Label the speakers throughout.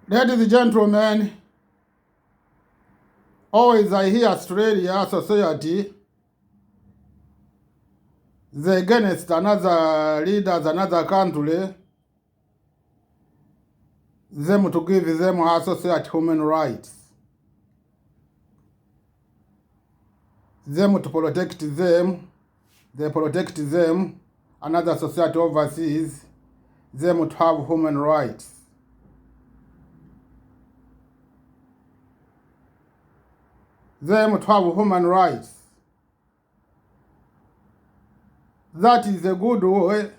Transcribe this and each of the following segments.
Speaker 1: Ladies and gentlemen, always I hear Australia society, they against another leaders, another country, them to give them associate human rights. Them to protect them, they protect them, another society overseas, them to have human rights. Them to have human rights. That is a good way.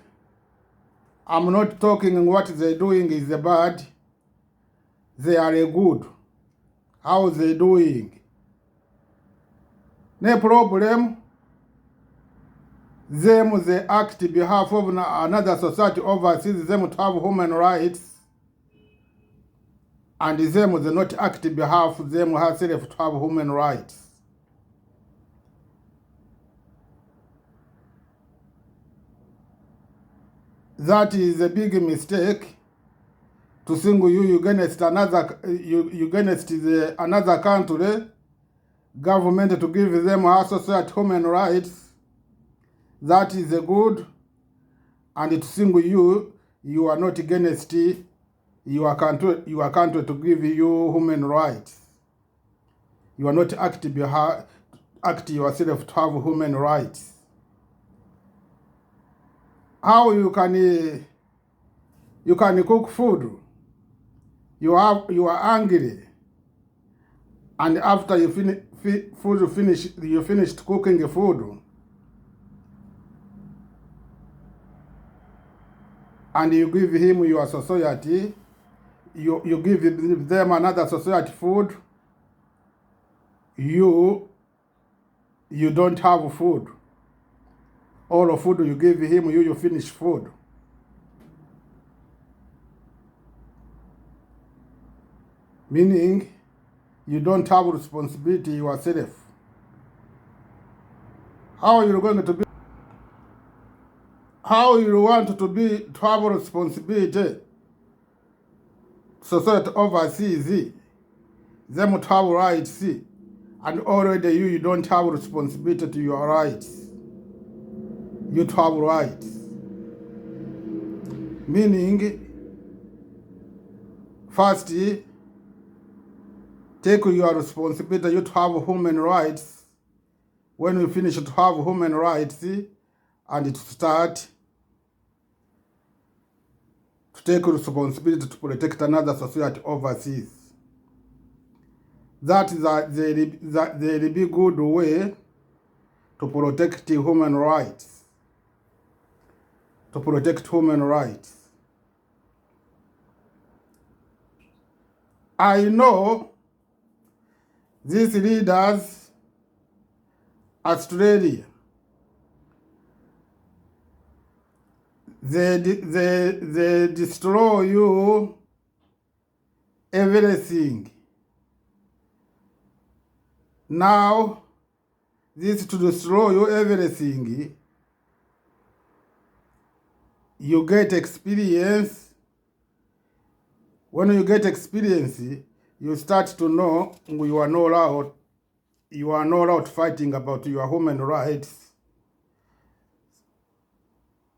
Speaker 1: I'm not talking what they're doing is bad. They are a good. How they doing? No problem. Them they act on behalf of another society overseas, them to have human rights. And them they not act on behalf of them herself to have human rights. That is a big mistake. To single you against another, you against another country, government to give them associate human rights. That is a good. And to single you are not against your country to give you human rights. You are not act yourself to have human rights. How you can cook food? You are angry, and after you finished cooking the food, and you give him your society, you give them another society food. You don't have food. All the food you give him, you finish food. Meaning, you don't have responsibility yourself. How you going to be? How you want to have responsibility? Society overseas, them to have rights, and already you don't have responsibility to your rights. You to have rights. Meaning, first, take your responsibility, you to have human rights. When you finish to have human rights, and to start to take responsibility to protect another society overseas. That is the be good way to protect human rights. To protect human rights. I know these leaders, Australia, they destroy you everything. Now, this to destroy you everything, you get experience. When you get experience, you start to know you are not allowed fighting about your human rights.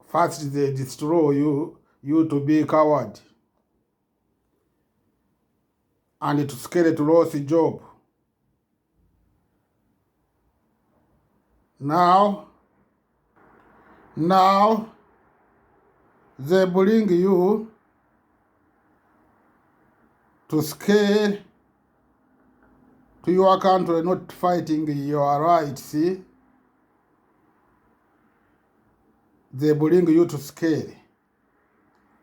Speaker 1: First, they destroy you to be a coward. And to scare to lose a job. Now, they bring you to scare to your country not fighting your rights. They bring you to scare.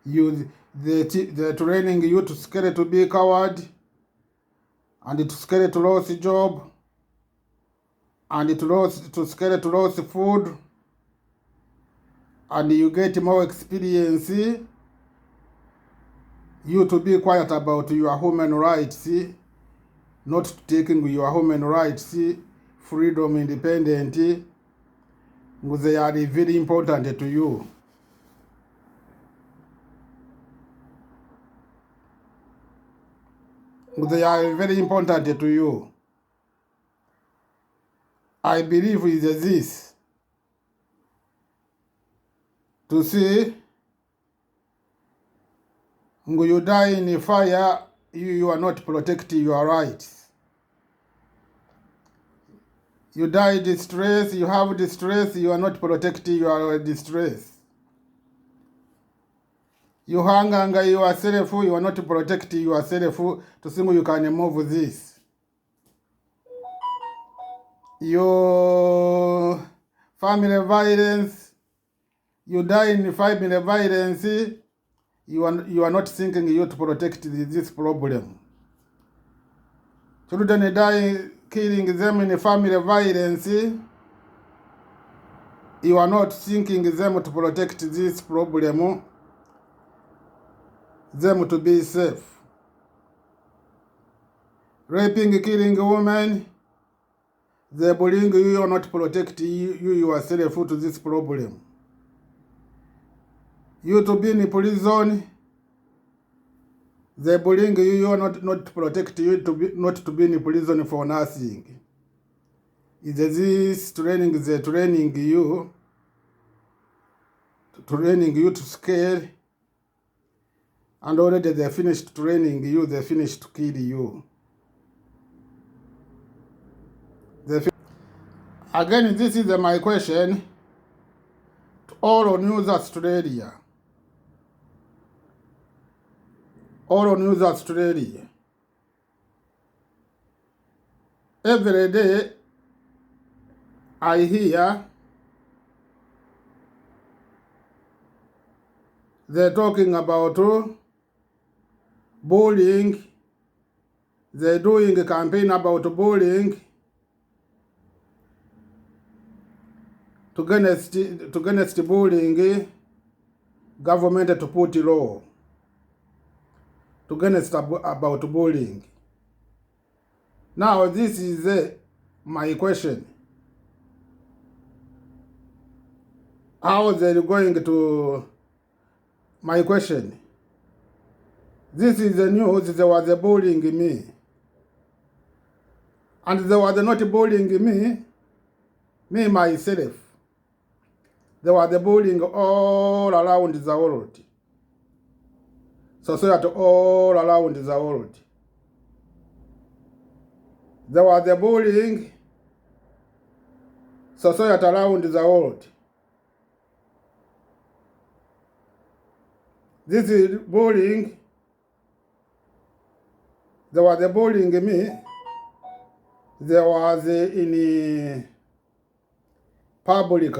Speaker 1: They're training you to scare to be a coward, and to scare to lose a job, and to scare to lose food, and you get more experience. You to be quiet about your human rights, not taking your human rights, freedom, independent. They are very important to you. They are very important to you. I believe is this, to see you die in fire, you are not protecting your rights. You die distress, you have distress, you are not protecting your distress. You hunger yourself, you are not protecting yourself to see you can move this. Your family violence, you die in family violence, you are not thinking you to protect this problem. Children die killing them in family violence, you are not thinking them to protect this problem, them to be safe. Raping, killing women, they bullying you are not protecting you yourself to this problem. You to be in prison, they bullying you are not protect you not to be in prison for nothing. Is this training they training you to scale, and already they finished training you, they finished to kill you. Again, this is my question to all of News Australia. All of News Australia. Every day I hear they're talking about bullying. They're doing a campaign about bullying to against bullying, government to put law to against about bullying. Now this is my question. How they're going to my question? This is the news. They were bullying me, and they were not bullying me myself. They were bullying all around the world. Society all around the world. They were bullying society around the world. This is bullying. They were bullying me. There was in public,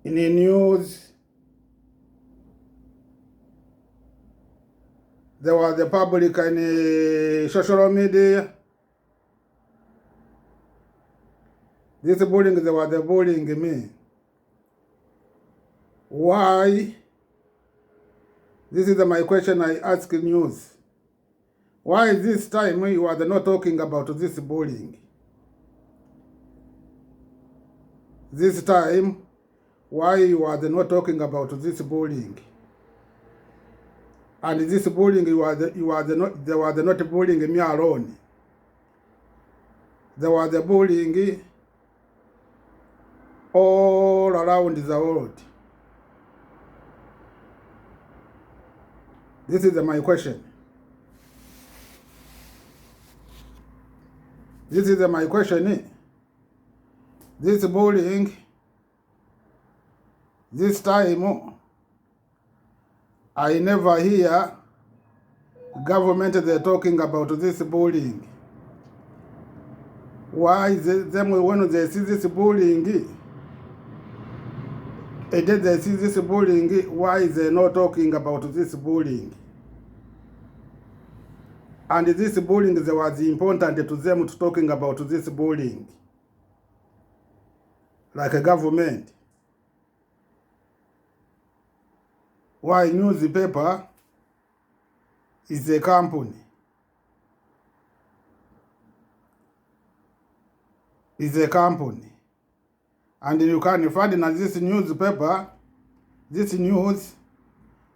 Speaker 1: in the news. There was the public in social media. This bullying, they were bullying me. Why? This is my question I ask news. Why this time you are not talking about this bullying? This time, why you are not talking about this bullying? And this bullying, they were not bullying me alone. They were bullying all around the world. This is my question. This is my question. This bullying, this time, I never hear government they're talking about this bullying. Why them when they see this bullying, and then they see this bullying, why they not talking about this bullying? And this bullying, there was important to them to talking about this bullying. Like a government. Why newspaper is a company? Is a company. And you can find in this newspaper, this news,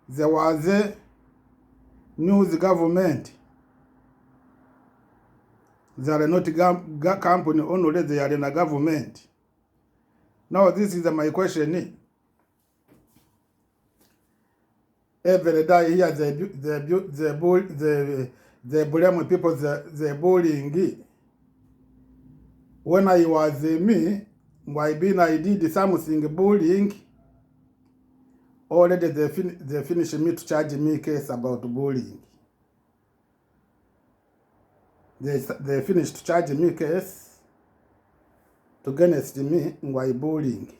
Speaker 1: there was news government. They are not company only, they are in a government. Now this is my question. Every day here they blame people, they bullying. When I was me, I did something bullying. Already they finished me to charge me case about bullying. They finished to charge me case against me why bullying.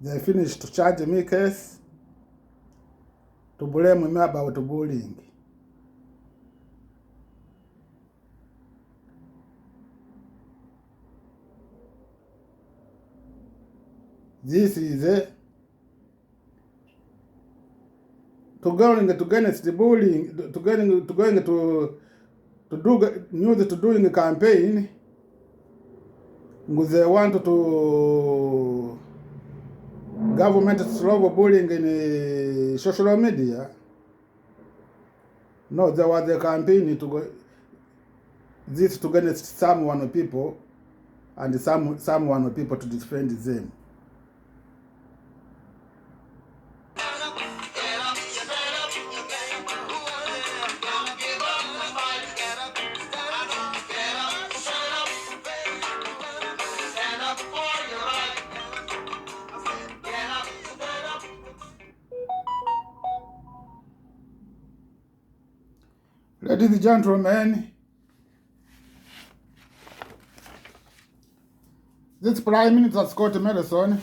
Speaker 1: They finished to charge me case to blame me about bullying. This is going against the bullying, going to do news, to doing a campaign. They want to government to solve bullying in social media. No, there was a campaign to go this to against someone people and someone people to defend them. Ladies and gentlemen, this Prime Minister Scott Morrison,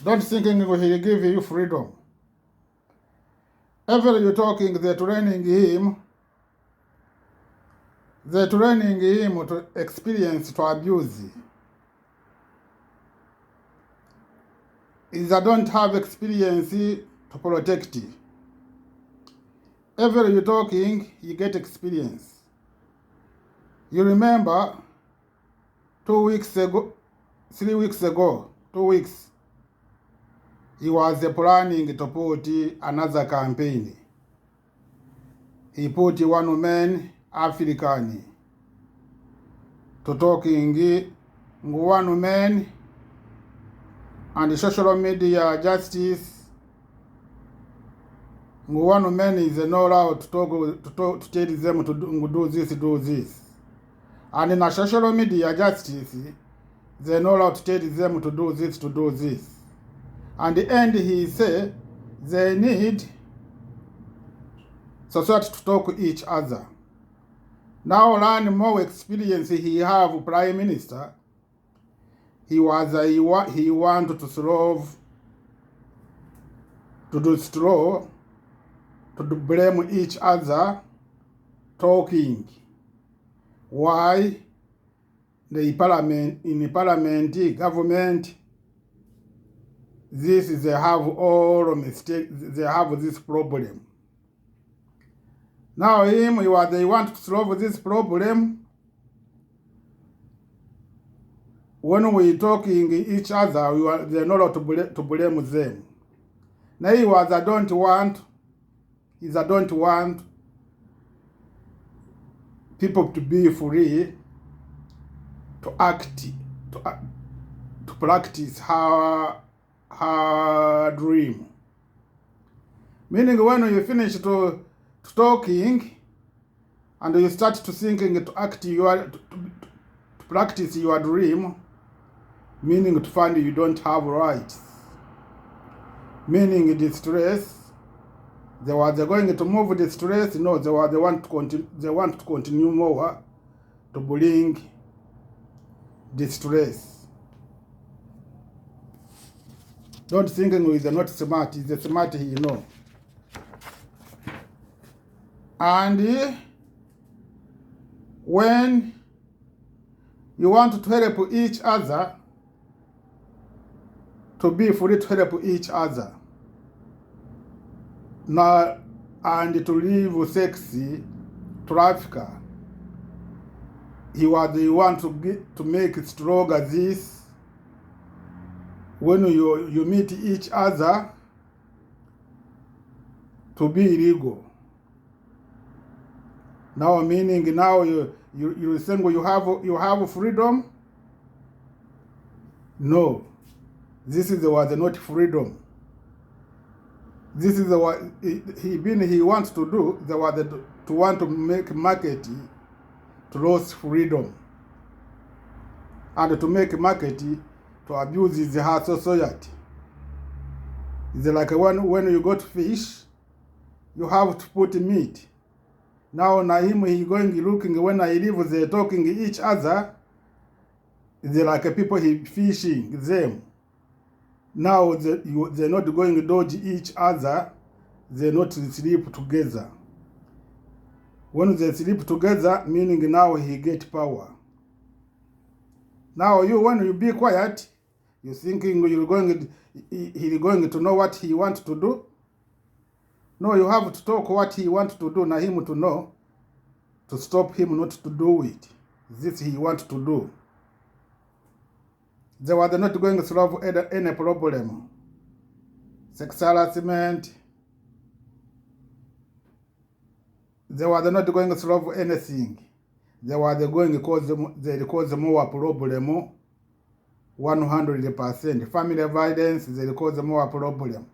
Speaker 1: don't thinking he'll give you freedom. Ever you talking, they're training him to experience to abuse. If they don't have experience to protect. Ever you talking, you get experience. You remember 2 weeks ago, 3 weeks ago, 2 weeks, he was planning to put another campaign. He put one man, African, to talking one man and social media justice. One man is not allowed to tell them to do this. And in a social media justice, they're not allowed to tell them to do this. And the end he say, they need society to talk to each other. Now learn more experience he have Prime Minister. He wanted to solve, to destroy, to blame each other, talking. Why? In the parliament, government, they have all mistakes, they have this problem. Now they want to solve this problem. When we talking each other, they're not allowed to blame them. Now I don't want people to be free to act, to practice her dream. Meaning when you finish to talking and you start to thinking to act to practice your dream, meaning to find you don't have rights. Meaning distress. They're going to move the stress. No, they want to continue more to bring distress. Don't think he's not smart. He's smart, And when you want to help each other, to be free to help each other, now, and to leave sexy trafficker, he want to make stronger this when you meet each other to be illegal. Now meaning now you think you have freedom? No. This is was not freedom. This is what he wants to do. They were to want to make market to lose freedom, and to make market to abuse the society. It's like when you go to fish, you have to put meat. Now him he going looking when I leave they talking each other. They like people he fishing them. Now they're not going to dodge each other. They're not sleep together. When they sleep together, meaning now he get power. Now when you be quiet, you thinking he's going to know what he wants to do. No, you have to talk what he wants to do, na him to know, to stop him not to do it. This he wants to do. They were not going to solve any problem. Sexual harassment. They were not going to solve anything. They were going to cause more problem. 100%. Family violence, they cause more problem.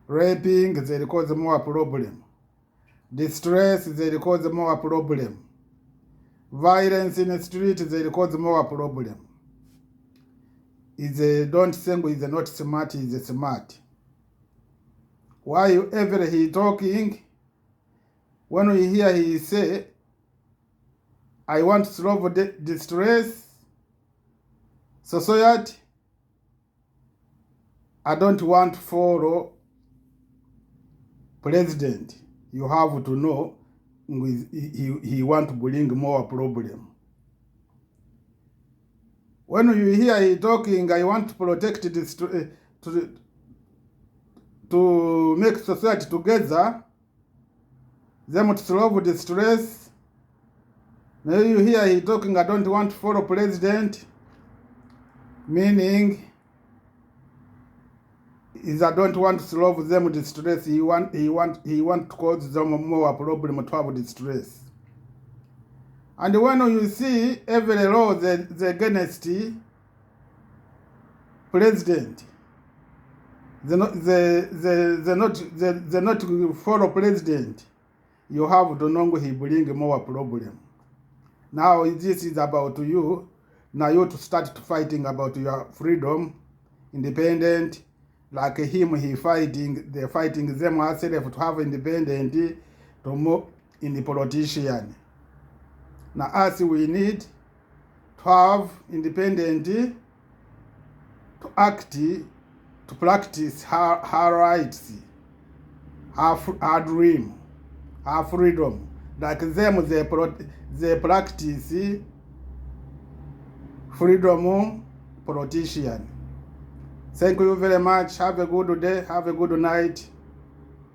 Speaker 1: Raping, they cause more problem. Distress, they cause more problem. Violence in the street, they cause more problem. Don't think he's not smart, he's smart. Why ever he talking, when we hear he say, I want to solve the distress, society, I don't want to follow president. You have to know he want to bring more problem. When you hear he talking, I want to protect this to make society together, them to solve the stress. Now you hear he talking, I don't want to follow president, meaning is I don't want to solve them the stress. He want to cause them more problem to have the stress. And when you see every law the against president, they not follow president, you have to know he bring more problem. Now this is about you. Now you to start to fighting about your freedom, independent. Like him, they're fighting them ourselves to have independent, to move in the politician. Now us we need to have independent, to act, to practice her rights, her dream, her freedom. Like them, they practice freedom politician. Thank you very much. Have a good day. Have a good night.